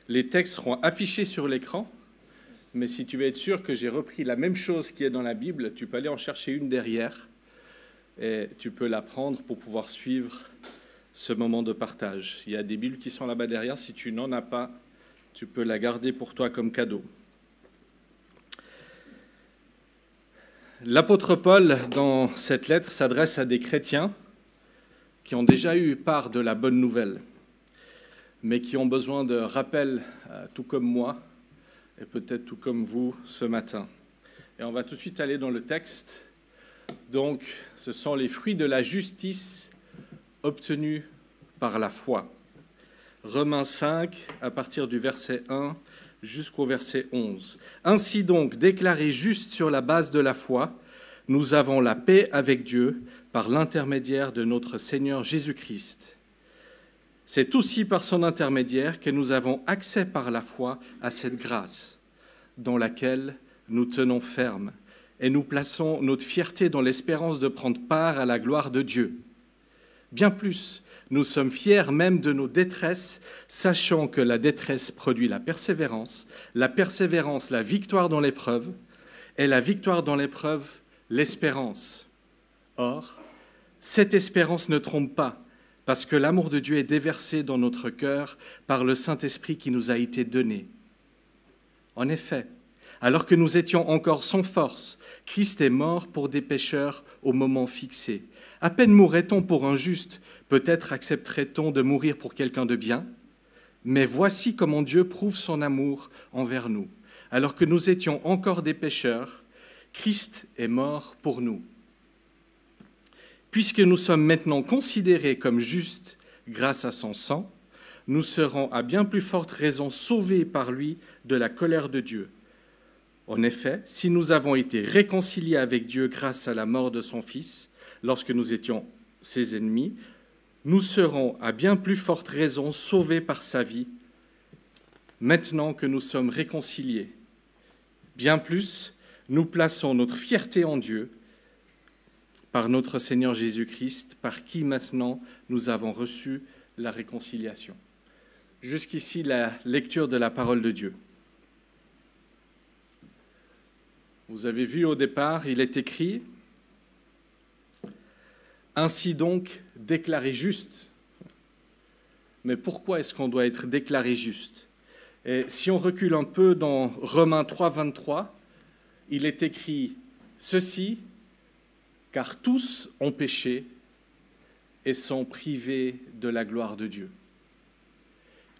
Les textes seront affichés sur l'écran, mais si tu veux être sûr que j'ai repris la même chose qui est dans la Bible, tu peux aller en chercher une derrière et tu peux la prendre pour pouvoir suivre ce moment de partage. Il y a des Bibles qui sont là-bas derrière. Si tu n'en as pas, tu peux la garder pour toi comme cadeau. L'apôtre Paul, dans cette lettre, s'adresse à des chrétiens qui ont déjà eu part de la bonne nouvelle, mais qui ont besoin de rappel, tout comme moi, et peut-être tout comme vous ce matin. Et on va tout de suite aller dans le texte. Donc, ce sont les fruits de la justice obtenus par la foi. Romains 5, à partir du verset 1 jusqu'au verset 11. Ainsi donc, déclarés justes sur la base de la foi, nous avons la paix avec Dieu par l'intermédiaire de notre Seigneur Jésus-Christ. C'est aussi par son intermédiaire que nous avons accès par la foi à cette grâce, dans laquelle nous tenons ferme, et nous plaçons notre fierté dans l'espérance de prendre part à la gloire de Dieu. Bien plus, nous sommes fiers même de nos détresses, sachant que la détresse produit la persévérance, la victoire dans l'épreuve, et la victoire dans l'épreuve, l'espérance. Or, cette espérance ne trompe pas, parce que l'amour de Dieu est déversé dans notre cœur par le Saint-Esprit qui nous a été donné. En effet, alors que nous étions encore sans force, Christ est mort pour des pécheurs au moment fixé. À peine mourrait-on pour un juste, peut-être accepterait-on de mourir pour quelqu'un de bien. Mais voici comment Dieu prouve son amour envers nous. Alors que nous étions encore des pécheurs, Christ est mort pour nous. Puisque nous sommes maintenant considérés comme justes grâce à son sang, nous serons à bien plus forte raison sauvés par lui de la colère de Dieu. En effet, si nous avons été réconciliés avec Dieu grâce à la mort de son Fils, lorsque nous étions ses ennemis, nous serons à bien plus forte raison sauvés par sa vie, maintenant que nous sommes réconciliés. Bien plus, nous plaçons notre fierté en Dieu, par notre Seigneur Jésus-Christ, par qui maintenant nous avons reçu la réconciliation. Jusqu'ici, la lecture de la parole de Dieu. Vous avez vu au départ, il est écrit « Ainsi donc, déclaré juste ». Mais pourquoi est-ce qu'on doit être déclaré juste? Et si on recule un peu dans Romains 3, 23, il est écrit « Ceci, car tous ont péché et sont privés de la gloire de Dieu ».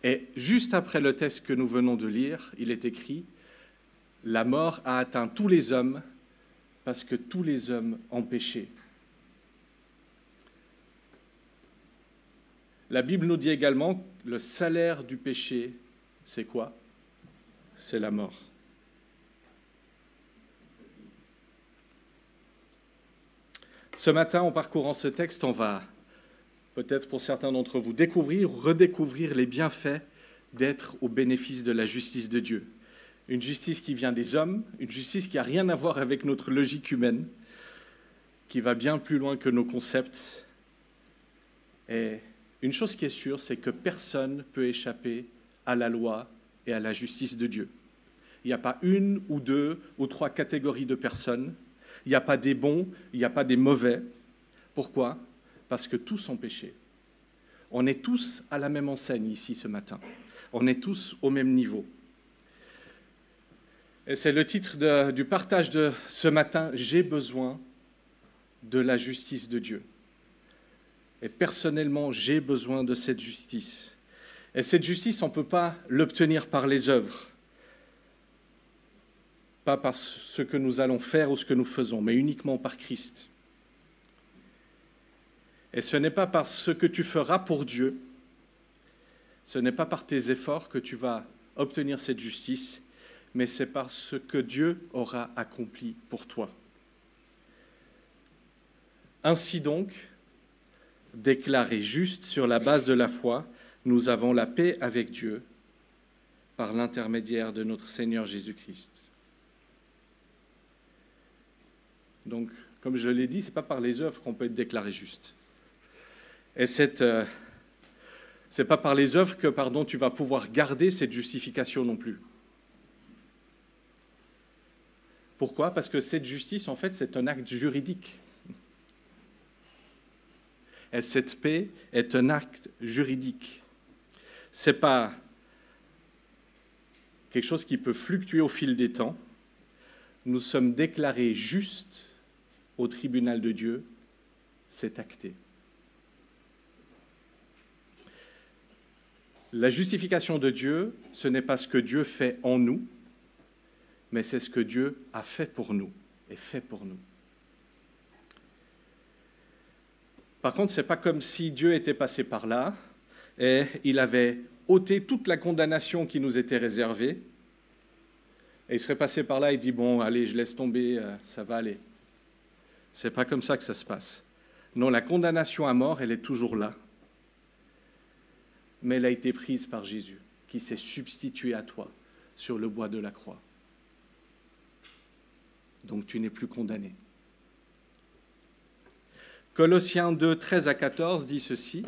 Et juste après le texte que nous venons de lire, il est écrit « La mort a atteint tous les hommes parce que tous les hommes ont péché. » La Bible nous dit également que le salaire du péché, c'est quoi? C'est la mort. Ce matin, en parcourant ce texte, on va, peut-être pour certains d'entre vous, découvrir ou redécouvrir les bienfaits d'être au bénéfice de la justice de Dieu. Une justice qui vient des hommes, une justice qui n'a rien à voir avec notre logique humaine, qui va bien plus loin que nos concepts. Et une chose qui est sûre, c'est que personne ne peut échapper à la loi et à la justice de Dieu. Il n'y a pas une ou deux ou trois catégories de personnes. Il n'y a pas des bons, il n'y a pas des mauvais. Pourquoi? Parce que tous ont péché. On est tous à la même enseigne ici ce matin. On est tous au même niveau. Et c'est le titre du partage de ce matin, « J'ai besoin de la justice de Dieu ». Et personnellement, j'ai besoin de cette justice. Et cette justice, on ne peut pas l'obtenir par les œuvres, pas par ce que nous allons faire ou ce que nous faisons, mais uniquement par Christ. Et ce n'est pas par ce que tu feras pour Dieu, ce n'est pas par tes efforts que tu vas obtenir cette justice, mais c'est par ce que Dieu aura accompli pour toi. Ainsi donc, déclarés justes sur la base de la foi, nous avons la paix avec Dieu par l'intermédiaire de notre Seigneur Jésus-Christ. Donc, comme je l'ai dit, ce n'est pas par les œuvres qu'on peut être déclaré juste. Et cette Ce n'est pas par les œuvres que, tu vas pouvoir garder cette justification non plus. Pourquoi? Parce que cette justice, en fait, c'est un acte juridique. Et cette paix est un acte juridique. Ce n'est pas quelque chose qui peut fluctuer au fil des temps. Nous sommes déclarés justes au tribunal de Dieu. C'est acté. La justification de Dieu, ce n'est pas ce que Dieu fait en nous, mais c'est ce que Dieu a fait pour nous et fait pour nous. Par contre, ce n'est pas comme si Dieu était passé par là et il avait ôté toute la condamnation qui nous était réservée et il serait passé par là et dit « Bon, allez, je laisse tomber, ça va aller ». Ce n'est pas comme ça que ça se passe. Non, la condamnation à mort, elle est toujours là. Mais elle a été prise par Jésus, qui s'est substitué à toi sur le bois de la croix. Donc tu n'es plus condamné. Colossiens 2, 13 à 14 dit ceci.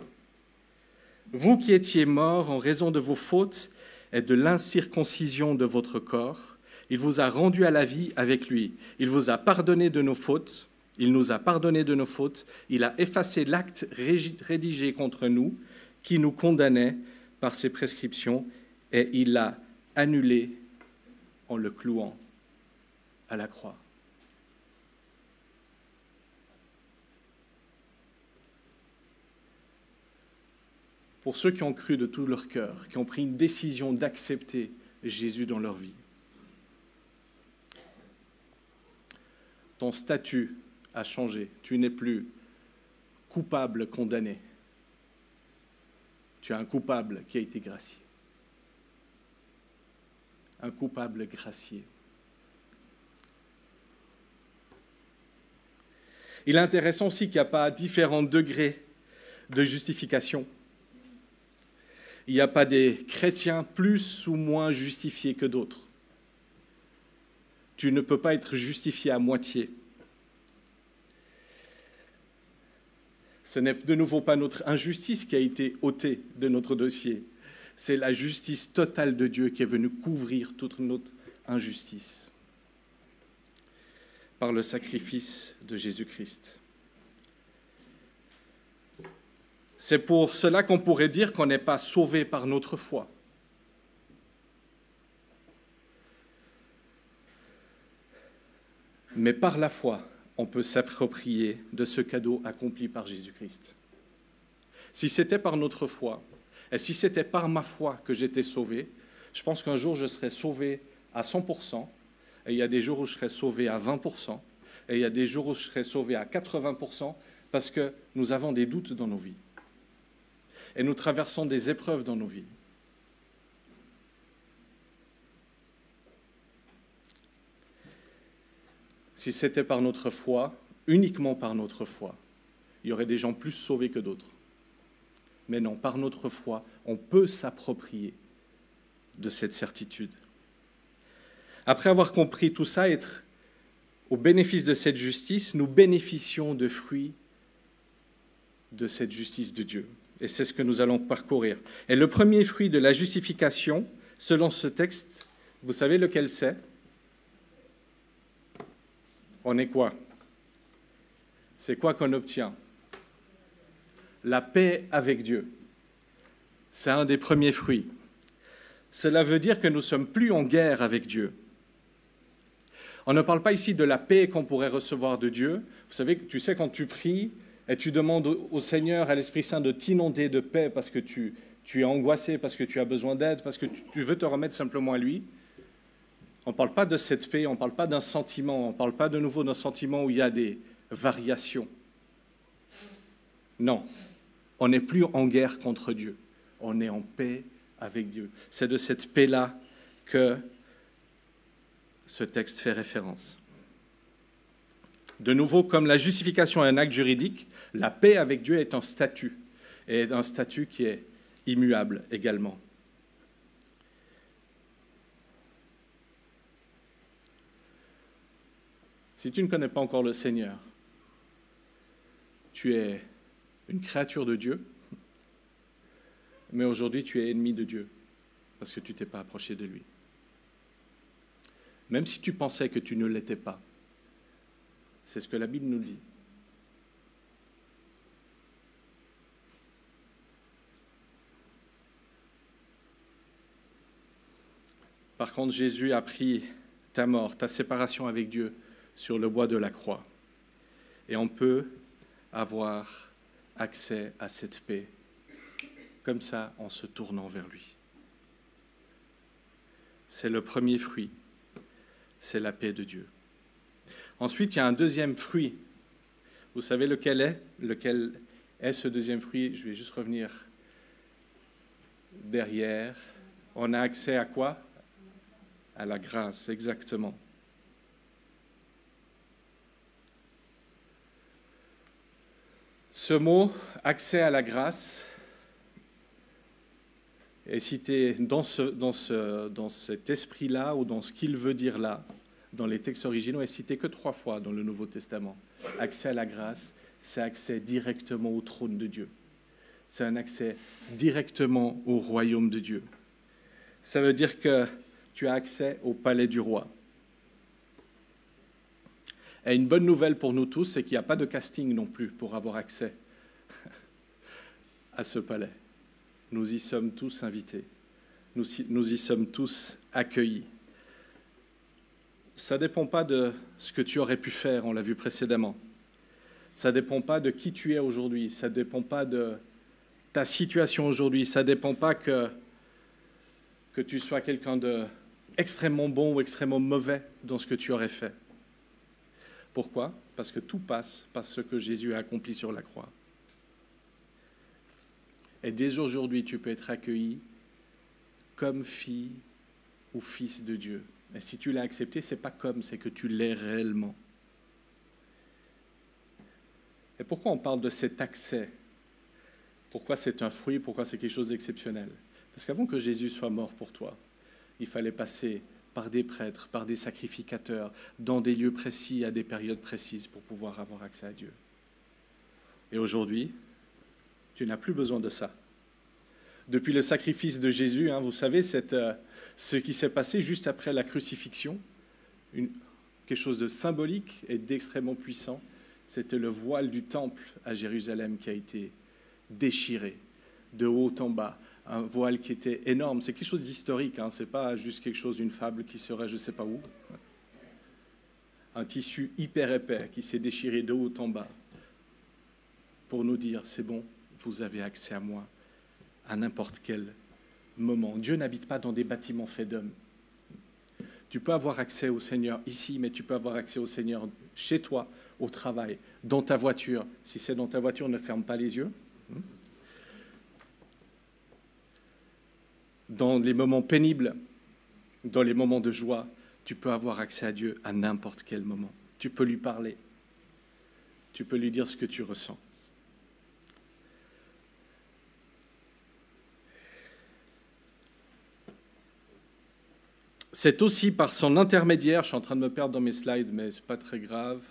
« Vous qui étiez morts en raison de vos fautes et de l'incirconcision de votre corps, il vous a rendus à la vie avec lui. Il vous a pardonné de nos fautes. Il nous a pardonné de nos fautes. Il a effacé l'acte rédigé contre nous qui nous condamnait par ses prescriptions et il l'a annulé en le clouant à la croix. » Pour ceux qui ont cru de tout leur cœur, qui ont pris une décision d'accepter Jésus dans leur vie. Ton statut a changé. Tu n'es plus coupable, condamné. Tu es un coupable qui a été gracié. Un coupable gracié. Il est intéressant aussi qu'il n'y a pas différents degrés de justification. Il n'y a pas des chrétiens plus ou moins justifiés que d'autres. Tu ne peux pas être justifié à moitié. Ce n'est de nouveau pas notre injustice qui a été ôtée de notre dossier. C'est la justice totale de Dieu qui est venue couvrir toute notre injustice par le sacrifice de Jésus-Christ. C'est pour cela qu'on pourrait dire qu'on n'est pas sauvé par notre foi. Mais par la foi, on peut s'approprier de ce cadeau accompli par Jésus-Christ. Si c'était par notre foi, et si c'était par ma foi que j'étais sauvé, je pense qu'un jour je serais sauvé à 100%, et il y a des jours où je serais sauvé à 20%, et il y a des jours où je serais sauvé à 80%, parce que nous avons des doutes dans nos vies. Et nous traversons des épreuves dans nos vies. Si c'était par notre foi, uniquement par notre foi, il y aurait des gens plus sauvés que d'autres. Mais non, par notre foi, on peut s'approprier de cette certitude. Après avoir compris tout ça, être au bénéfice de cette justice, nous bénéficions de fruits de cette justice de Dieu. Et c'est ce que nous allons parcourir. Et le premier fruit de la justification, selon ce texte, vous savez lequel c'est? On est quoi? C'est quoi qu'on obtient? La paix avec Dieu. C'est un des premiers fruits. Cela veut dire que nous ne sommes plus en guerre avec Dieu. On ne parle pas ici de la paix qu'on pourrait recevoir de Dieu. Vous savez, tu sais, quand tu pries et tu demandes au Seigneur, à l'Esprit Saint de t'inonder de paix parce que tu es angoissé, parce que tu as besoin d'aide, parce que tu veux te remettre simplement à lui, on ne parle pas de cette paix, on ne parle pas d'un sentiment, on ne parle pas de nouveau d'un sentiment où il y a des variations. Non, on n'est plus en guerre contre Dieu, on est en paix avec Dieu. C'est de cette paix-là que ce texte fait référence. De nouveau, comme la justification est un acte juridique, la paix avec Dieu est un statut, et un statut qui est immuable également. Si tu ne connais pas encore le Seigneur, tu es une créature de Dieu, mais aujourd'hui tu es ennemi de Dieu parce que tu ne t'es pas approché de lui. Même si tu pensais que tu ne l'étais pas. C'est ce que la Bible nous dit. Par contre, Jésus a pris ta mort, ta séparation avec Dieu sur le bois de la croix. Et on peut avoir accès à cette paix, comme ça, en se tournant vers lui. C'est le premier fruit, c'est la paix de Dieu. Ensuite, il y a un deuxième fruit. Vous savez lequel est? Lequel est ce deuxième fruit? Je vais juste revenir derrière. On a accès à quoi? À la grâce, exactement. Ce mot, accès à la grâce, est cité dans cet esprit-là, ou dans ce qu'il veut dire là, dans les textes originaux, est cité que 3 fois dans le Nouveau Testament. Accès à la grâce, c'est accès directement au trône de Dieu. C'est un accès directement au royaume de Dieu. Ça veut dire que tu as accès au palais du roi. Et une bonne nouvelle pour nous tous, c'est qu'il n'y a pas de casting non plus pour avoir accès à ce palais. Nous y sommes tous invités. Nous y sommes tous accueillis. Ça ne dépend pas de ce que tu aurais pu faire, on l'a vu précédemment. Ça ne dépend pas de qui tu es aujourd'hui. Ça ne dépend pas de ta situation aujourd'hui. Ça ne dépend pas que tu sois quelqu'un de extrêmement bon ou extrêmement mauvais dans ce que tu aurais fait. Pourquoi? Parce que tout passe par ce que Jésus a accompli sur la croix. Et dès aujourd'hui, tu peux être accueilli comme fille ou fils de Dieu. Et si tu l'as accepté, ce n'est pas comme, c'est que tu l'es réellement. Et pourquoi on parle de cet accès? Pourquoi c'est un fruit? Pourquoi c'est quelque chose d'exceptionnel? Parce qu'avant que Jésus soit mort pour toi, il fallait passer par des prêtres, par des sacrificateurs, dans des lieux précis, à des périodes précises, pour pouvoir avoir accès à Dieu. Et aujourd'hui, tu n'as plus besoin de ça. Depuis le sacrifice de Jésus, vous savez, ce qui s'est passé juste après la crucifixion, quelque chose de symbolique et d'extrêmement puissant, c'était le voile du temple à Jérusalem qui a été déchiré de haut en bas. Un voile qui était énorme. C'est quelque chose d'historique, ce n'est pas juste quelque chose d'une fable qui serait je ne sais pas où. Un tissu hyper épais qui s'est déchiré de haut en bas pour nous dire, c'est bon, vous avez accès à moi à n'importe quel moment. Dieu n'habite pas dans des bâtiments faits d'hommes. Tu peux avoir accès au Seigneur ici, mais tu peux avoir accès au Seigneur chez toi, au travail, dans ta voiture. Si c'est dans ta voiture, ne ferme pas les yeux. Dans les moments pénibles, dans les moments de joie, tu peux avoir accès à Dieu à n'importe quel moment. Tu peux lui parler. Tu peux lui dire ce que tu ressens. C'est aussi par son intermédiaire, je suis en train de me perdre dans mes slides, mais ce n'est pas très grave.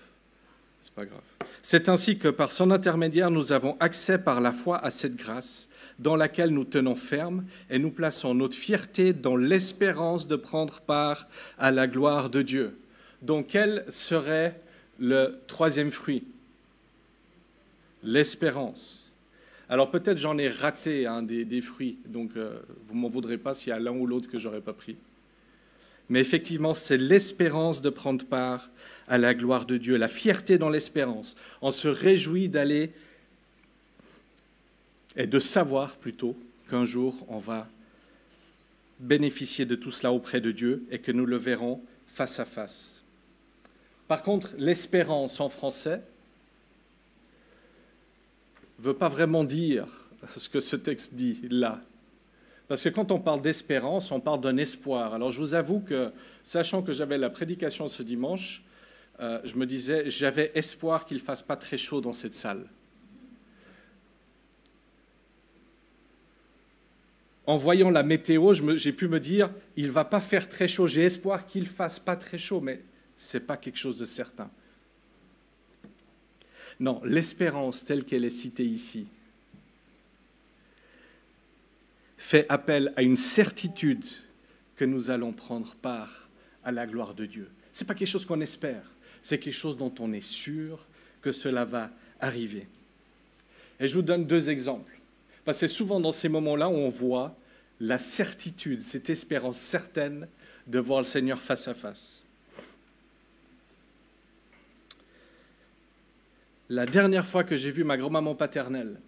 C'est pas grave. C'est ainsi que par son intermédiaire, nous avons accès par la foi à cette grâce dans laquelle nous tenons ferme et nous plaçons notre fierté dans l'espérance de prendre part à la gloire de Dieu. Donc, quel serait le troisième fruit? L'espérance. Alors, peut-être j'en ai raté des fruits, donc vous ne m'en voudrez pas s'il y a l'un ou l'autre que je n'aurais pas pris. Mais effectivement, c'est l'espérance de prendre part à la gloire de Dieu, la fierté dans l'espérance. On se réjouit d'aller et de savoir plutôt qu'un jour on va bénéficier de tout cela auprès de Dieu et que nous le verrons face à face. Par contre, l'espérance en français ne veut pas vraiment dire ce que ce texte dit là. Parce que quand on parle d'espérance, on parle d'un espoir. Alors je vous avoue que, sachant que j'avais la prédication ce dimanche, je me disais, j'avais espoir qu'il ne fasse pas très chaud dans cette salle. En voyant la météo, j'ai pu me dire, il ne va pas faire très chaud. J'ai espoir qu'il ne fasse pas très chaud, mais ce n'est pas quelque chose de certain. Non, l'espérance telle qu'elle est citée ici, fait appel à une certitude que nous allons prendre part à la gloire de Dieu. Ce n'est pas quelque chose qu'on espère, c'est quelque chose dont on est sûr que cela va arriver. Et je vous donne 2 exemples, parce que c'est souvent dans ces moments-là où on voit la certitude, cette espérance certaine de voir le Seigneur face à face. La dernière fois que j'ai vu ma grand-maman paternelle,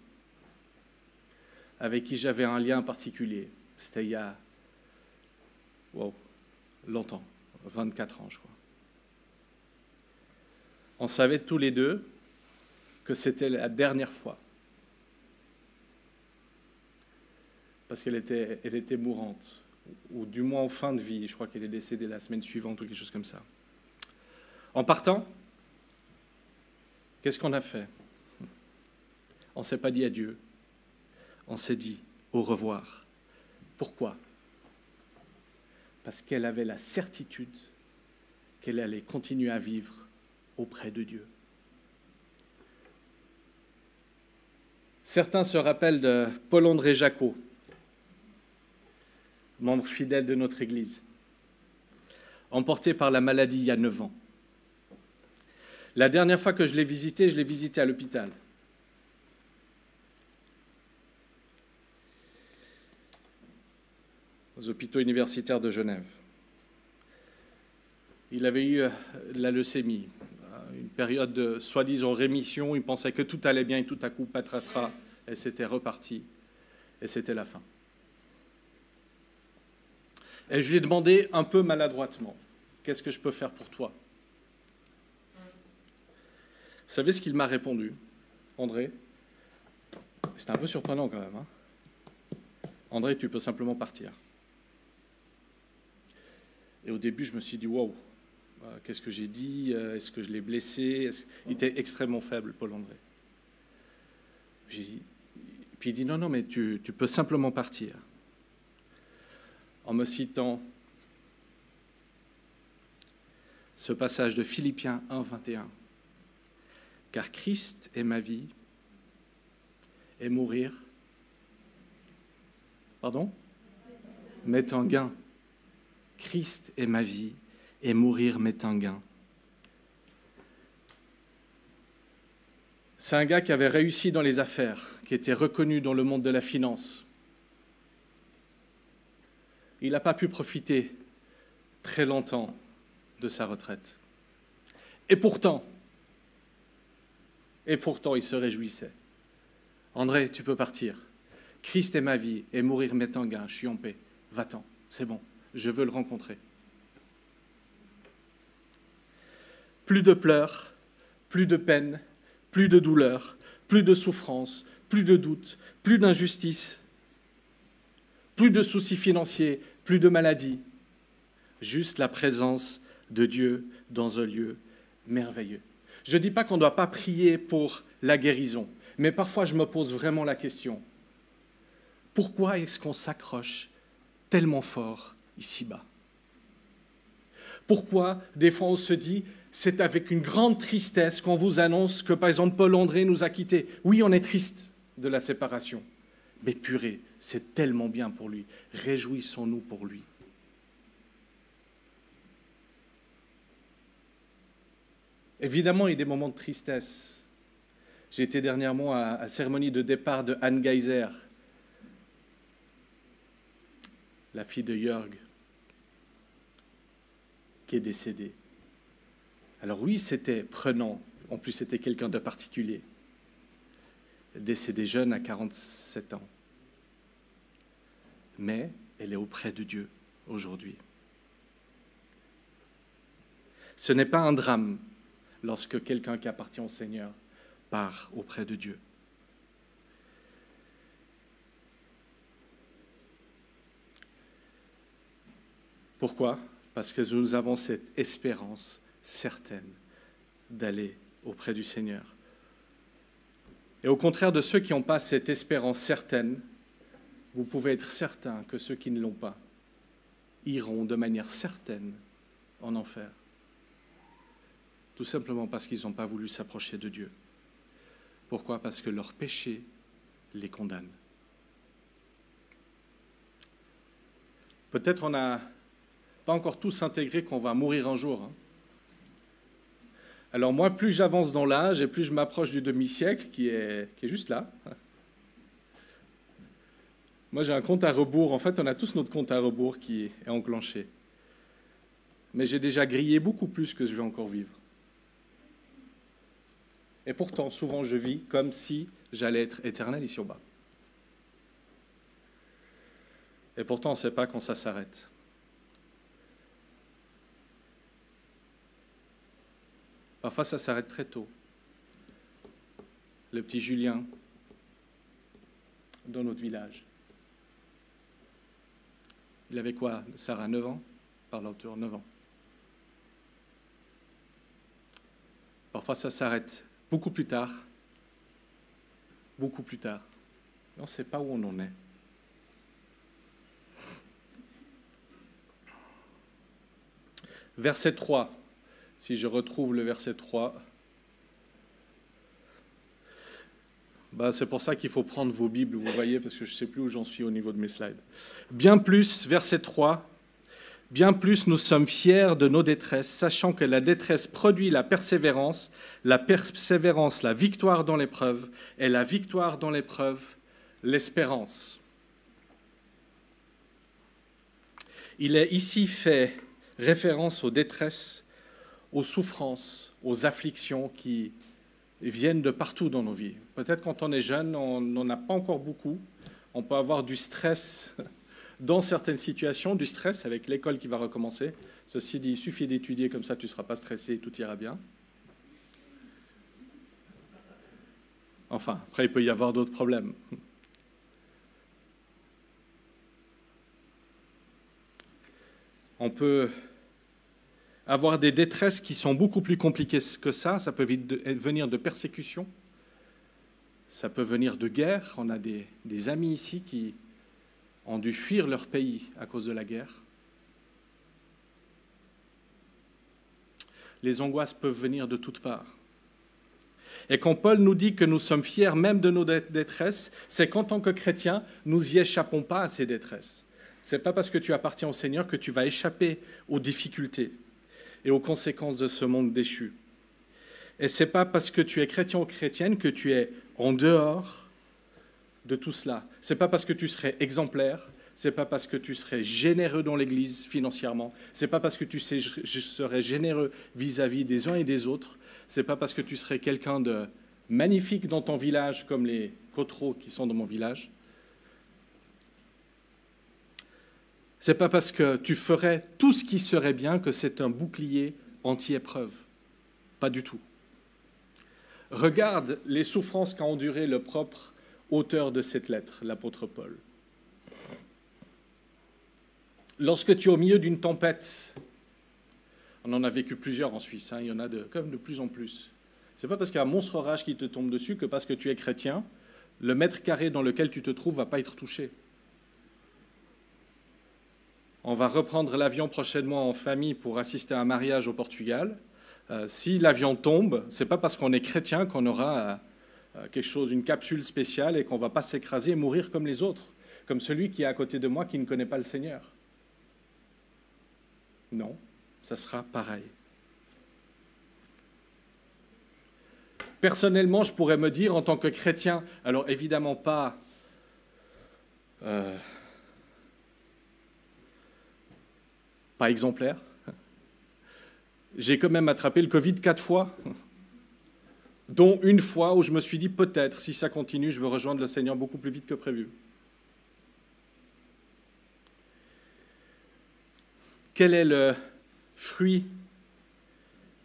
avec qui j'avais un lien particulier, c'était il y a longtemps, 24 ans je crois. On savait tous les deux que c'était la dernière fois. Parce qu'elle était mourante, ou du moins en fin de vie. Je crois qu'elle est décédée la semaine suivante ou quelque chose comme ça. En partant, qu'est-ce qu'on a fait? On ne s'est pas dit adieu. On s'est dit au revoir. Pourquoi? Parce qu'elle avait la certitude qu'elle allait continuer à vivre auprès de Dieu. Certains se rappellent de Paul-André Jacquot, membre fidèle de notre Église, emporté par la maladie il y a 9 ans. La dernière fois que je l'ai visité à l'hôpital. Aux hôpitaux universitaires de Genève. Il avait eu la leucémie, une période de soi-disant rémission. Il pensait que tout allait bien et tout à coup, patatras, et c'était reparti. Et c'était la fin. Et je lui ai demandé un peu maladroitement, qu'est-ce que je peux faire pour toi? Vous savez ce qu'il m'a répondu, André? C'était un peu surprenant quand même. André, tu peux simplement partir. Et au début, je me suis dit, wow, qu'est-ce que j'ai dit? Est-ce que je l'ai blessé? Il était extrêmement faible, Paul-André. Puis il dit, non, mais tu peux simplement partir. En me citant ce passage de Philippiens 1, 21. Car Christ est ma vie, et mourir, m'est un gain. Christ est ma vie, et mourir m'est un gain. C'est un gars qui avait réussi dans les affaires, qui était reconnu dans le monde de la finance. Il n'a pas pu profiter très longtemps de sa retraite. Et pourtant, il se réjouissait. André, tu peux partir. Christ est ma vie et mourir m'est un gain. Je suis en paix. Va-t'en, c'est bon. Je veux le rencontrer. Plus de pleurs, plus de peine, plus de douleur, plus de souffrance, plus de doute, plus d'injustice, plus de soucis financiers, plus de maladies. Juste la présence de Dieu dans un lieu merveilleux. Je ne dis pas qu'on ne doit pas prier pour la guérison, mais parfois je me pose vraiment la question. Pourquoi est-ce qu'on s'accroche tellement fort ici-bas? Pourquoi, des fois, on se dit, c'est avec une grande tristesse qu'on vous annonce que, par exemple, Paul-André nous a quittés. Oui, on est triste de la séparation, mais purée, c'est tellement bien pour lui. Réjouissons-nous pour lui. Évidemment, il y a des moments de tristesse. J'ai été dernièrement à la cérémonie de départ de Anne Geiser, la fille de Jörg, qui est décédée. Alors oui, c'était prenant. En plus, c'était quelqu'un de particulier. Décédée jeune à 47 ans. Mais elle est auprès de Dieu aujourd'hui. Ce n'est pas un drame lorsque quelqu'un qui appartient au Seigneur part auprès de Dieu. Pourquoi? Parce que nous avons cette espérance certaine d'aller auprès du Seigneur. Et au contraire de ceux qui n'ont pas cette espérance certaine, vous pouvez être certain que ceux qui ne l'ont pas iront de manière certaine en enfer. Tout simplement parce qu'ils n'ont pas voulu s'approcher de Dieu. Pourquoi? Parce que leur péché les condamne. Peut-être on n'a pas encore tous intégré qu'on va mourir un jour. Hein. Alors moi, plus j'avance dans l'âge et plus je m'approche du demi-siècle qui est juste là. Moi, j'ai un compte à rebours. En fait, on a tous notre compte à rebours qui est enclenché. Mais j'ai déjà grillé beaucoup plus que je vais encore vivre. Et pourtant, souvent, je vis comme si j'allais être éternel ici au bas. Et pourtant, on ne sait pas quand ça s'arrête. Parfois, ça s'arrête très tôt. Le petit Julien, dans notre village. Il avait quoi, Sarah, 9 ans? Par la hauteur, 9 ans. Parfois, ça s'arrête beaucoup plus tard. Beaucoup plus tard. On ne sait pas où on en est. Verset 3. Si je retrouve le verset 3, c'est pour ça qu'il faut prendre vos Bibles, vous voyez, parce que je ne sais plus où j'en suis au niveau de mes slides. Bien plus, verset 3, bien plus nous sommes fiers de nos détresses, sachant que la détresse produit la persévérance, la victoire dans l'épreuve, et la victoire dans l'épreuve, l'espérance. Il est ici fait référence aux détresses, aux souffrances, aux afflictions qui viennent de partout dans nos vies. Peut-être quand on est jeune, on n'en a pas encore beaucoup. On peut avoir du stress dans certaines situations, du stress avec l'école qui va recommencer. Ceci dit, il suffit d'étudier, comme ça tu ne seras pas stressé et tout ira bien. Enfin, après il peut y avoir d'autres problèmes. On peut avoir des détresses qui sont beaucoup plus compliquées que ça. Ça peut venir de persécution, ça peut venir de guerre. On a des amis ici qui ont dû fuir leur pays à cause de la guerre. Les angoisses peuvent venir de toutes parts. Et quand Paul nous dit que nous sommes fiers même de nos détresses, c'est qu'en tant que chrétiens, nous n'y échappons pas à ces détresses. Ce n'est pas parce que tu appartiens au Seigneur que tu vas échapper aux difficultés et aux conséquences de ce monde déchu. Et ce n'est pas parce que tu es chrétien ou chrétienne que tu es en dehors de tout cela. Ce n'est pas parce que tu serais exemplaire, ce n'est pas parce que tu serais généreux dans l'Église financièrement, ce n'est pas parce que tu serais généreux vis-à-vis des uns et des autres, ce n'est pas parce que tu serais quelqu'un de magnifique dans ton village comme les Cotreaux qui sont dans mon village. Ce n'est pas parce que tu ferais tout ce qui serait bien que c'est un bouclier anti-épreuve. Pas du tout. Regarde les souffrances qu'a enduré le propre auteur de cette lettre, l'apôtre Paul. Lorsque tu es au milieu d'une tempête, on en a vécu plusieurs en Suisse, il y en a comme de plus en plus. Ce n'est pas parce qu'il y a un monstre orage qui te tombe dessus que parce que tu es chrétien, le mètre carré dans lequel tu te trouves ne va pas être touché. On va reprendre l'avion prochainement en famille pour assister à un mariage au Portugal. Si l'avion tombe, ce n'est pas parce qu'on est chrétien qu'on aura quelque chose, une capsule spéciale et qu'on ne va pas s'écraser et mourir comme les autres, comme celui qui est à côté de moi qui ne connaît pas le Seigneur. Non, ça sera pareil. Personnellement, je pourrais me dire en tant que chrétien, alors évidemment pas exemplaire. J'ai quand même attrapé le Covid 4 fois, dont une fois où je me suis dit peut-être, si ça continue, je veux rejoindre le Seigneur beaucoup plus vite que prévu. Quel est le fruit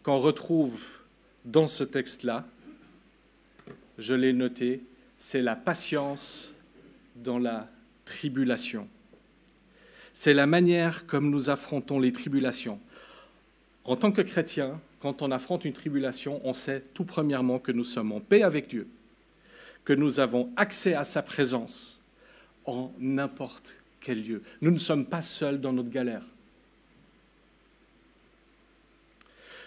qu'on retrouve dans ce texte-là? Je l'ai noté, c'est la patience dans la tribulation. C'est la manière comme nous affrontons les tribulations. En tant que chrétien, quand on affronte une tribulation, on sait tout premièrement que nous sommes en paix avec Dieu, que nous avons accès à sa présence en n'importe quel lieu. Nous ne sommes pas seuls dans notre galère.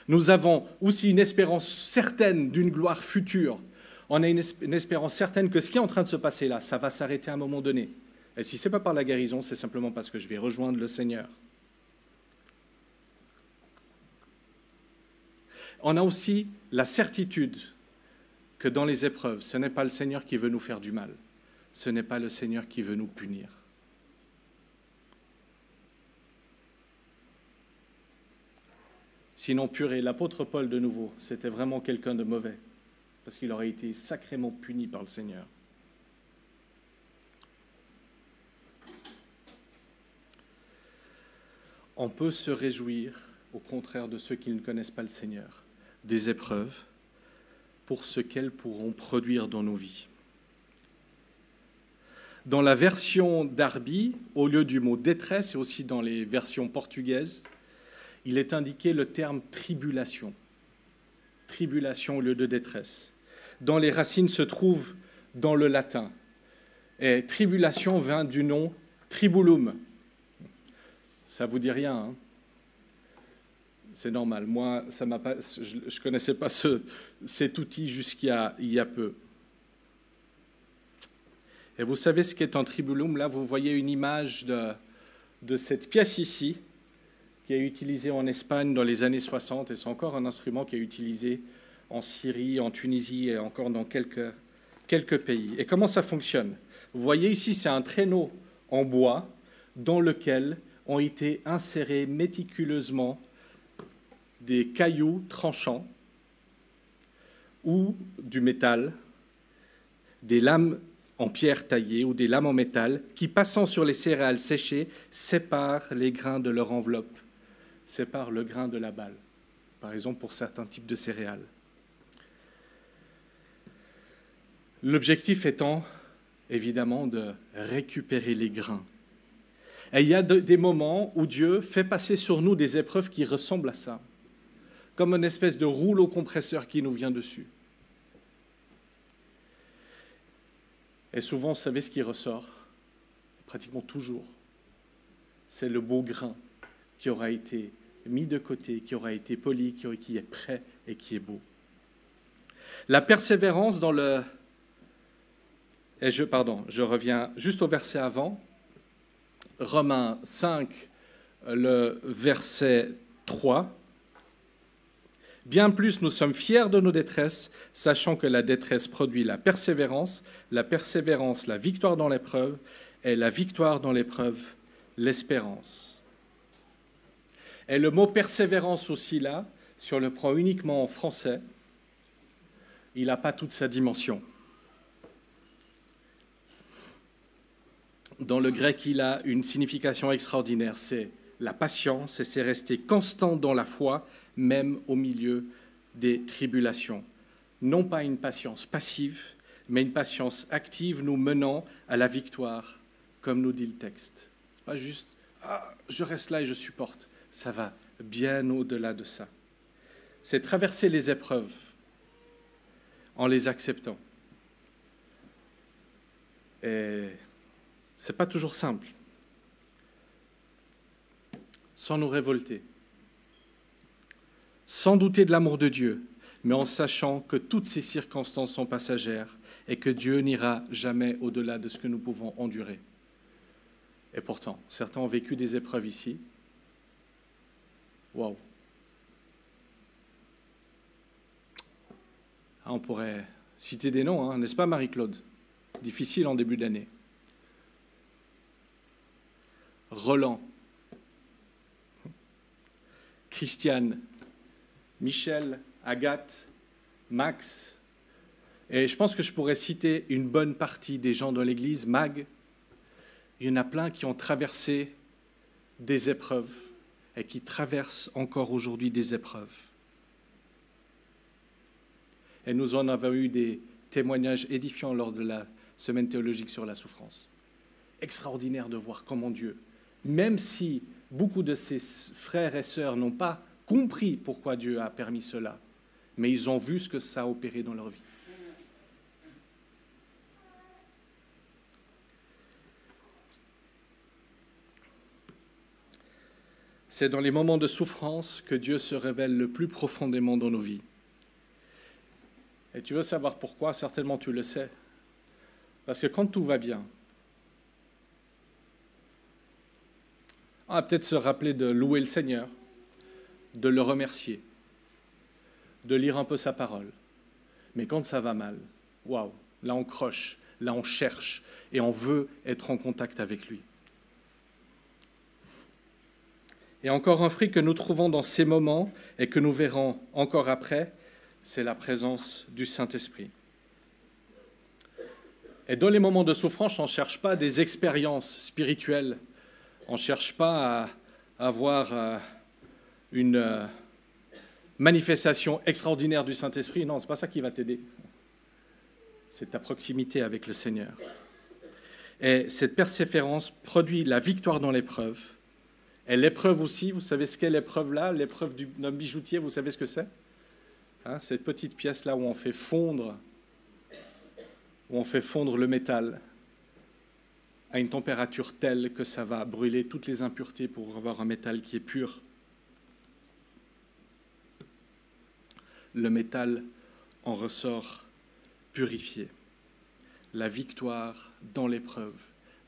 Nous avons aussi une espérance certaine d'une gloire future. On a une espérance certaine que ce qui est en train de se passer là, ça va s'arrêter à un moment donné. Et si ce n'est pas par la guérison, c'est simplement parce que je vais rejoindre le Seigneur. On a aussi la certitude que dans les épreuves, ce n'est pas le Seigneur qui veut nous faire du mal. Ce n'est pas le Seigneur qui veut nous punir. Sinon, purée, l'apôtre Paul, de nouveau, c'était vraiment quelqu'un de mauvais, parce qu'il aurait été sacrément puni par le Seigneur. On peut se réjouir, au contraire de ceux qui ne connaissent pas le Seigneur, des épreuves pour ce qu'elles pourront produire dans nos vies. Dans la version Darby, au lieu du mot détresse, et aussi dans les versions portugaises, il est indiqué le terme tribulation. Tribulation au lieu de détresse. Dans les racines se trouve dans le latin. Et tribulation vient du nom tribulum. Ça ne vous dit rien, hein? C'est normal. Moi, ça m'a pas, je ne connaissais pas cet outil jusqu'il y a peu. Et vous savez ce qu'est un tribulum? Là, vous voyez une image de cette pièce ici, qui est utilisée en Espagne dans les années 60, et c'est encore un instrument qui est utilisé en Syrie, en Tunisie et encore dans quelques pays. Et comment ça fonctionne? Vous voyez ici, c'est un traîneau en bois dans lequel ont été insérés méticuleusement des cailloux tranchants ou du métal, des lames en pierre taillée ou des lames en métal qui, passant sur les céréales séchées, séparent les grains de leur enveloppe, séparent le grain de la balle, par exemple pour certains types de céréales. L'objectif étant, évidemment, de récupérer les grains. Et il y a des moments où Dieu fait passer sur nous des épreuves qui ressemblent à ça, comme une espèce de rouleau compresseur qui nous vient dessus. Et souvent, vous savez ce qui ressort? Pratiquement toujours. C'est le beau grain qui aura été mis de côté, qui aura été poli, qui est prêt et qui est beau. La persévérance dans le... je reviens juste au verset avant. Romains 5, le verset 3. Bien plus, nous sommes fiers de nos détresses, sachant que la détresse produit la persévérance, la victoire dans l'épreuve, et la victoire dans l'épreuve, l'espérance. Et le mot persévérance aussi là, si on le prend uniquement en français, il n'a pas toute sa dimension. Dans le grec, il a une signification extraordinaire, c'est la patience et c'est rester constant dans la foi, même au milieu des tribulations. Non pas une patience passive, mais une patience active nous menant à la victoire, comme nous dit le texte. Ce n'est pas juste « je reste là et je supporte ». Ça va bien au-delà de ça. C'est traverser les épreuves en les acceptant. Et ce n'est pas toujours simple. Sans nous révolter. Sans douter de l'amour de Dieu, mais en sachant que toutes ces circonstances sont passagères et que Dieu n'ira jamais au-delà de ce que nous pouvons endurer. Et pourtant, certains ont vécu des épreuves ici. Waouh! On pourrait citer des noms, n'est-ce pas Marie-Claude? Difficile en début d'année. Roland, Christiane, Michel, Agathe, Max, et je pense que je pourrais citer une bonne partie des gens dans l'Église, Mag. Il y en a plein qui ont traversé des épreuves et qui traversent encore aujourd'hui des épreuves. Et nous en avons eu des témoignages édifiants lors de la semaine théologique sur la souffrance. Extraordinaire de voir comment Dieu, même si beaucoup de ses frères et sœurs n'ont pas compris pourquoi Dieu a permis cela, mais ils ont vu ce que ça a opéré dans leur vie. C'est dans les moments de souffrance que Dieu se révèle le plus profondément dans nos vies. Et tu veux savoir pourquoi? Certainement tu le sais. Parce que quand tout va bien, On va peut-être se rappeler de louer le Seigneur, de le remercier, de lire un peu sa parole. Mais quand ça va mal, waouh, là on croche, là on cherche et on veut être en contact avec lui. Et encore un fruit que nous trouvons dans ces moments et que nous verrons encore après, c'est la présence du Saint-Esprit. Et dans les moments de souffrance, on ne cherche pas des expériences spirituelles. On ne cherche pas à avoir une manifestation extraordinaire du Saint-Esprit. Non, ce n'est pas ça qui va t'aider. C'est ta proximité avec le Seigneur. Et cette persévérance produit la victoire dans l'épreuve. Et l'épreuve aussi, vous savez ce qu'est l'épreuve là? L'épreuve d'un bijoutier, vous savez ce que c'est? Hein, cette petite pièce-là où on fait fondre le métal à une température telle que ça va brûler toutes les impuretés pour avoir un métal qui est pur. Le métal en ressort purifié. La victoire dans l'épreuve,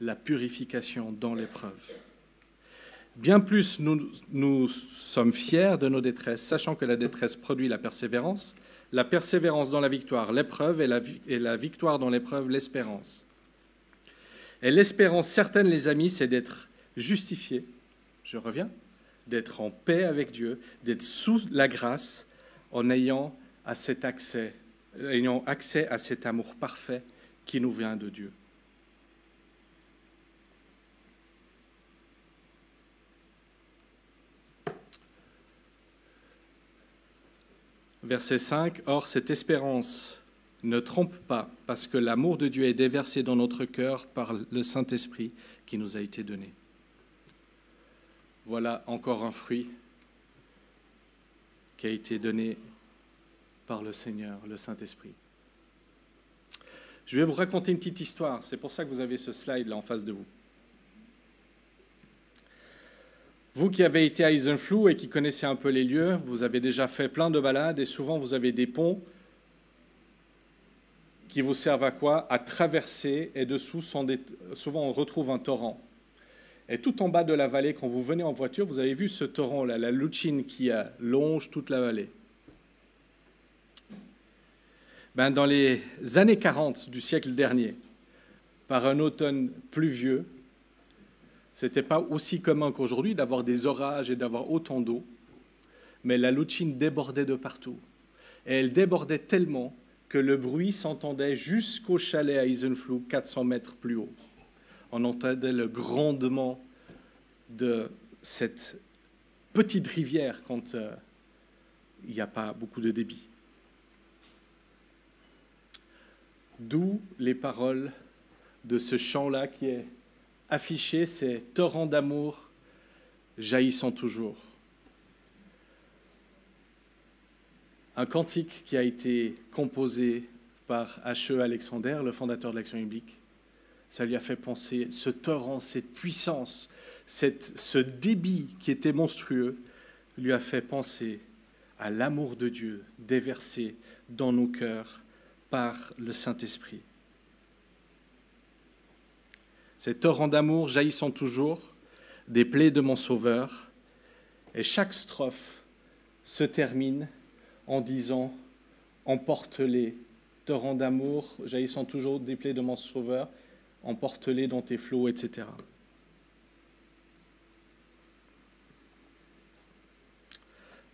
la purification dans l'épreuve. Bien plus, nous sommes fiers de nos détresses, sachant que la détresse produit la persévérance dans la victoire, l'épreuve, et la victoire dans l'épreuve, l'espérance. Et l'espérance certaine, les amis, c'est d'être justifié, je reviens, d'être en paix avec Dieu, d'être sous la grâce en ayant accès à cet amour parfait qui nous vient de Dieu. Verset 5, « Or, cette espérance ne trompe pas, parce que l'amour de Dieu est déversé dans notre cœur par le Saint-Esprit qui nous a été donné. » Voilà encore un fruit qui a été donné par le Seigneur, le Saint-Esprit. Je vais vous raconter une petite histoire. C'est pour ça que vous avez ce slide-là en face de vous. Vous qui avez été à Isenflug et qui connaissez un peu les lieux, vous avez déjà fait plein de balades et souvent vous avez des ponts qui vous servent à quoi? À traverser, et dessous, souvent on retrouve un torrent. Et tout en bas de la vallée, quand vous venez en voiture, vous avez vu ce torrent-là, la Lučin qui longe toute la vallée. Dans les années 40 du siècle dernier, par un automne pluvieux, ce n'était pas aussi commun qu'aujourd'hui d'avoir des orages et d'avoir autant d'eau, mais la Lučin débordait de partout. Et elle débordait tellement que le bruit s'entendait jusqu'au chalet à Isenflug, 400 mètres plus haut. On entendait le grondement de cette petite rivière quand il n'y a pas beaucoup de débit. D'où les paroles de ce chant-là qui est affiché, c'est « Torrent d'amour jaillissant toujours ». Un cantique qui a été composé par H.E. Alexander, le fondateur de l'Action biblique. Ça lui a fait penser, ce torrent, cette puissance, ce débit qui était monstrueux, lui a fait penser à l'amour de Dieu déversé dans nos cœurs par le Saint-Esprit. Ces torrents d'amour jaillissant toujours des plaies de mon Sauveur, et chaque strophe se termine en disant « Emporte-les, torrents d'amour jaillissant toujours des plaies de mon Sauveur, emporte-les dans tes flots, etc. »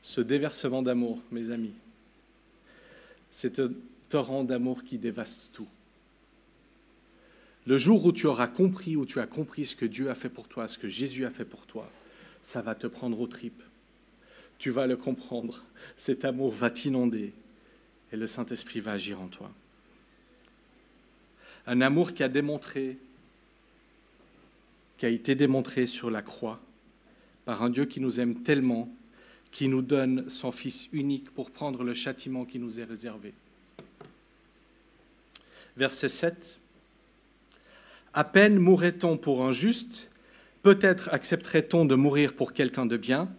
Ce déversement d'amour, mes amis, c'est un torrent d'amour qui dévaste tout. Le jour où tu auras compris, où tu as compris ce que Dieu a fait pour toi, ce que Jésus a fait pour toi, ça va te prendre aux tripes. Tu vas le comprendre. Cet amour va t'inonder et le Saint-Esprit va agir en toi. Un amour qui a été démontré sur la croix par un Dieu qui nous aime tellement, qui nous donne son Fils unique pour prendre le châtiment qui nous est réservé. Verset 7. À peine mourrait-on pour un juste, peut-être accepterait-on de mourir pour quelqu'un de bien,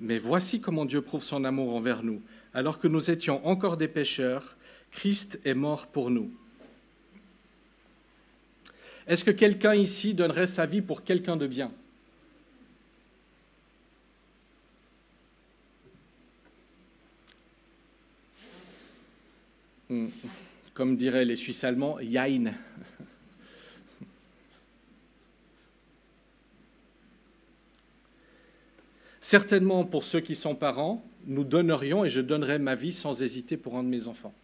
mais voici comment Dieu prouve son amour envers nous. Alors que nous étions encore des pécheurs, Christ est mort pour nous. Est-ce que quelqu'un ici donnerait sa vie pour quelqu'un de bien? Comme diraient les Suisses allemands, Jein. Certainement, pour ceux qui sont parents, nous donnerions et je donnerais ma vie sans hésiter pour un de mes enfants.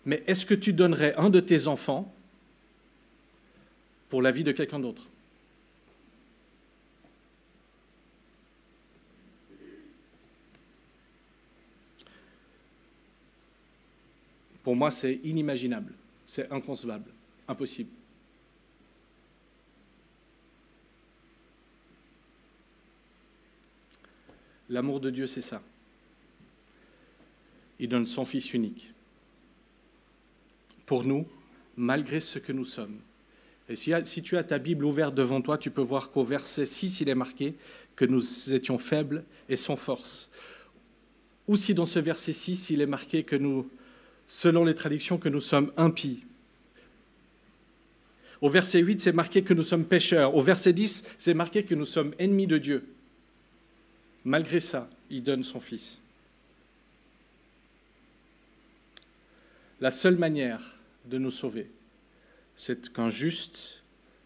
Mais est-ce que tu donnerais un de tes enfants pour la vie de quelqu'un d'autre? Pour moi, c'est inimaginable, c'est inconcevable, impossible. L'amour de Dieu, c'est ça. Il donne son Fils unique pour nous, malgré ce que nous sommes. Et si tu as ta Bible ouverte devant toi, tu peux voir qu'au verset 6, il est marqué que nous étions faibles et sans force. Ou si dans ce verset 6, il est marqué que nous, selon les traductions, que nous sommes impies. Au verset 8, c'est marqué que nous sommes pécheurs. Au verset 10, c'est marqué que nous sommes ennemis de Dieu. Malgré ça, il donne son Fils. La seule manière de nous sauver, c'est qu'un juste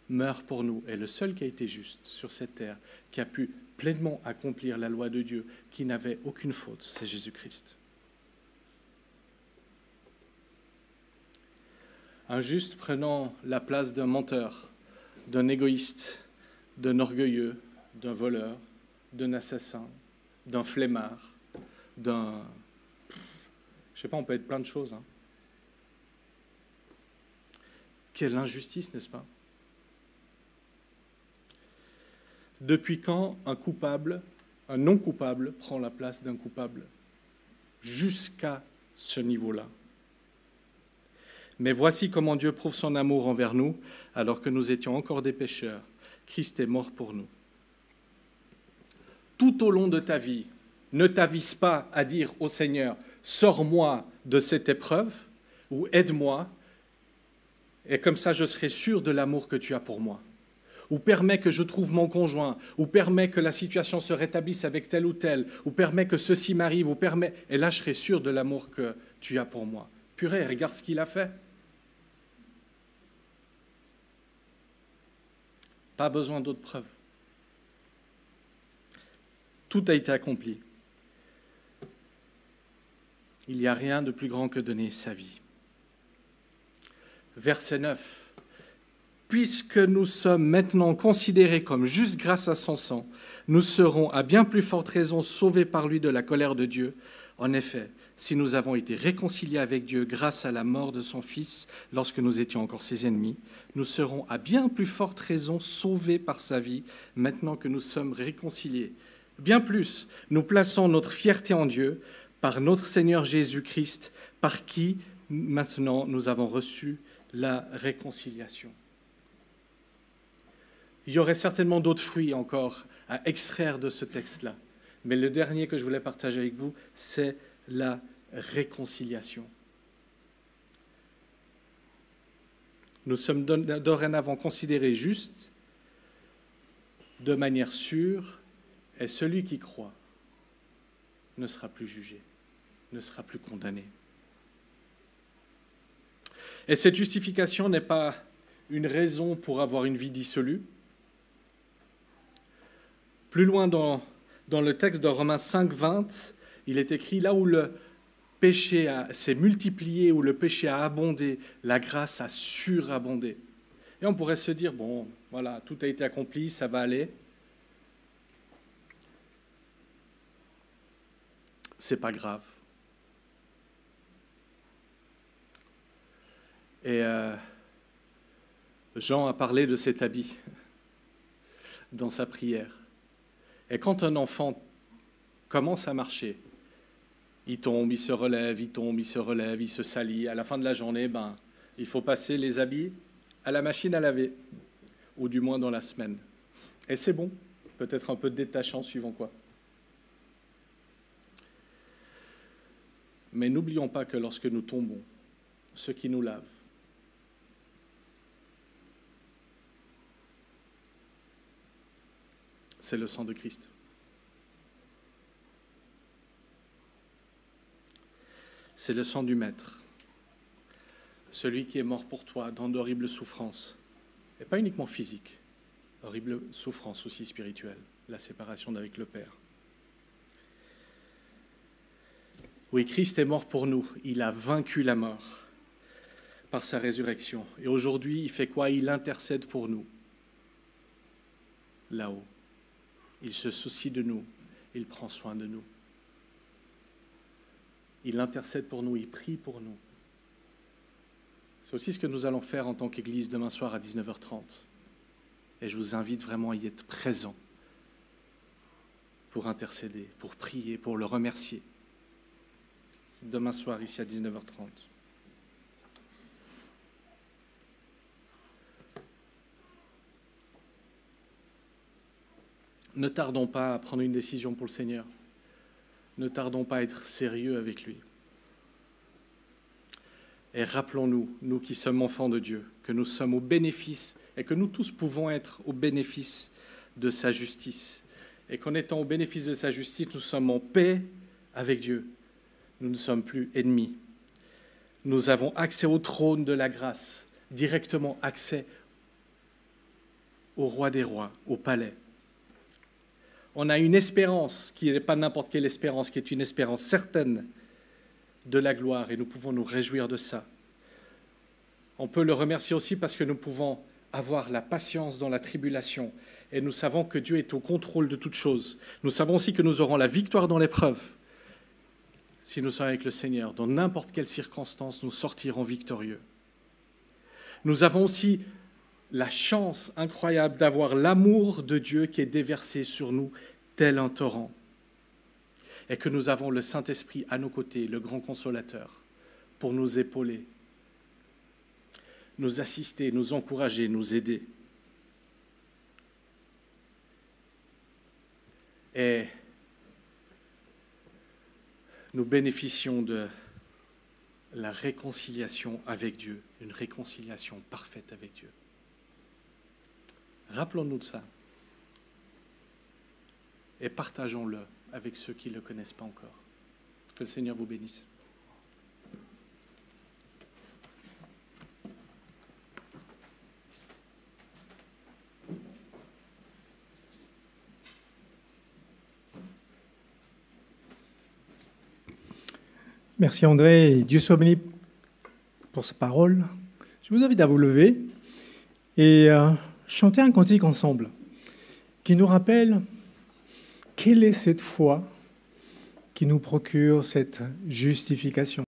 meure pour nous. Et le seul qui a été juste sur cette terre, qui a pu pleinement accomplir la loi de Dieu, qui n'avait aucune faute, c'est Jésus-Christ. Un juste prenant la place d'un menteur, d'un égoïste, d'un orgueilleux, d'un voleur, d'un assassin, d'un flemmard, d'un... Je ne sais pas, on peut être plein de choses. Quelle injustice, n'est-ce pas? Depuis quand un non-coupable prend la place d'un coupable? Jusqu'à ce niveau-là. Mais voici comment Dieu prouve son amour envers nous, alors que nous étions encore des pécheurs. Christ est mort pour nous. Tout au long de ta vie, ne t'avise pas à dire au Seigneur, sors-moi de cette épreuve, ou aide-moi, et comme ça je serai sûr de l'amour que tu as pour moi. Ou permets que je trouve mon conjoint, ou permets que la situation se rétablisse avec tel ou tel, ou permets que ceci m'arrive, ou permets... Et là, je serai sûr de l'amour que tu as pour moi. Purée, regarde ce qu'il a fait. Pas besoin d'autres preuves. Tout a été accompli. Il n'y a rien de plus grand que donner sa vie. Verset 9. Puisque nous sommes maintenant considérés comme justes grâce à son sang, nous serons à bien plus forte raison sauvés par lui de la colère de Dieu. En effet, si nous avons été réconciliés avec Dieu grâce à la mort de son Fils lorsque nous étions encore ses ennemis, nous serons à bien plus forte raison sauvés par sa vie maintenant que nous sommes réconciliés. Bien plus, nous plaçons notre fierté en Dieu par notre Seigneur Jésus-Christ, par qui maintenant nous avons reçu la réconciliation. Il y aurait certainement d'autres fruits encore à extraire de ce texte-là. Mais le dernier que je voulais partager avec vous, c'est la réconciliation. Nous sommes dorénavant considérés justes, de manière sûre, et celui qui croit ne sera plus jugé, ne sera plus condamné. Et cette justification n'est pas une raison pour avoir une vie dissolue. Plus loin dans le texte de Romains 5, 20, il est écrit là où le péché s'est multiplié, où le péché a abondé, la grâce a surabondé. Et on pourrait se dire, bon, voilà, tout a été accompli, ça va aller. C'est pas grave. Et Jean a parlé de cet habit dans sa prière. Et quand un enfant commence à marcher, il tombe, il se relève, il tombe, il se relève, il se salit. À la fin de la journée, il faut passer les habits à la machine à laver, ou du moins dans la semaine. Et c'est bon, peut-être un peu détachant suivant quoi. Mais n'oublions pas que lorsque nous tombons, ce qui nous lave, c'est le sang de Christ. c'est le sang du Maître, celui qui est mort pour toi dans d'horribles souffrances, et pas uniquement physiques, horribles souffrances aussi spirituelles, la séparation d'avec le Père. Oui, Christ est mort pour nous, il a vaincu la mort par sa résurrection. Et aujourd'hui, il fait quoi? Il intercède pour nous, là-haut. Il se soucie de nous, il prend soin de nous. Il intercède pour nous, il prie pour nous. C'est aussi ce que nous allons faire en tant qu'Église demain soir à 19h30. Et je vous invite vraiment à y être présent pour intercéder, pour prier, pour le remercier. Demain soir, ici à 19h30. Ne tardons pas à prendre une décision pour le Seigneur. Ne tardons pas à être sérieux avec lui. Et rappelons-nous, nous qui sommes enfants de Dieu, que nous sommes au bénéfice et que nous tous pouvons être au bénéfice de sa justice. Et qu'en étant au bénéfice de sa justice, nous sommes en paix avec Dieu. Nous ne sommes plus ennemis. Nous avons accès au trône de la grâce, directement accès au roi des rois, au palais. On a une espérance qui n'est pas n'importe quelle espérance, qui est une espérance certaine de la gloire, et nous pouvons nous réjouir de ça. On peut le remercier aussi parce que nous pouvons avoir la patience dans la tribulation, et nous savons que Dieu est au contrôle de toutes choses. Nous savons aussi que nous aurons la victoire dans l'épreuve. Si nous sommes avec le Seigneur, dans n'importe quelle circonstance, nous sortirons victorieux. Nous avons aussi la chance incroyable d'avoir l'amour de Dieu qui est déversé sur nous tel un torrent. Et que nous avons le Saint-Esprit à nos côtés, le grand consolateur, pour nous épauler, nous assister, nous encourager, nous aider. Et nous bénéficions de la réconciliation avec Dieu, une réconciliation parfaite avec Dieu. Rappelons-nous de ça et partageons-le avec ceux qui ne le connaissent pas encore. Que le Seigneur vous bénisse. Merci André, et Dieu soit béni pour sa parole. Je vous invite à vous lever et chanter un cantique ensemble qui nous rappelle quelle est cette foi qui nous procure cette justification.